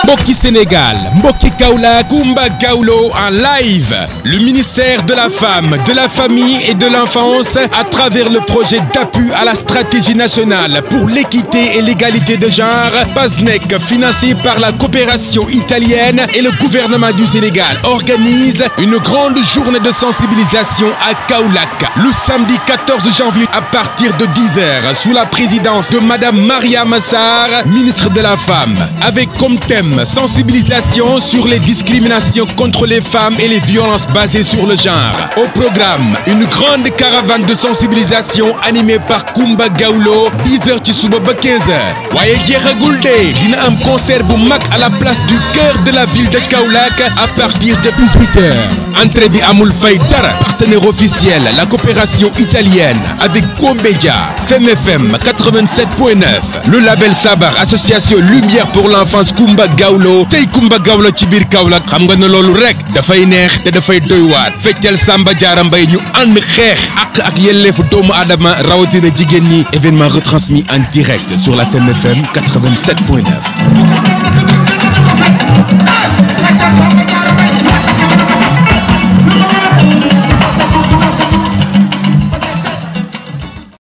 Mbokki Sénégal, Mbokki Kaolack, Coumba Gawlo en live. Le ministère de la Femme, de la Famille et de l'Enfance à travers le projet d'appui à la stratégie nationale pour l'équité et l'égalité de genre, PASNEC, financé par la coopération italienne et le gouvernement du Sénégal, organise une grande journée de sensibilisation à Kaolack le samedi 14 janvier à partir de 10h sous la présidence de Madame Mariama Sarr, ministre de la Femme, avec comme thème sensibilisation sur les discriminations contre les femmes et les violences basées sur le genre. Au programme, une grande caravane de sensibilisation animée par Coumba Gawlo, 10h ci suba ba 15h. Waaye jeexagul de dina am concert bu mag à la place du cœur de la ville de Kaolack à partir de 18h. Entrée bi amul fay dara. Partenaire officiel, la coopération italienne avec Comédia, FEM 87.9, le label Sabar, association Lumière pour l'enfance Coumba Gawlo. Tey Coumba Gawlo ci biir Kaolack xam nga ne loolu rek dafay neex te dafay doy waar. Feccal Samba Diarra Mbaye ñu ànd xeex ak yelleefu doomu aadama rawatina jigéen ñi. Événement retransmis en direct sur la FEM 87.9.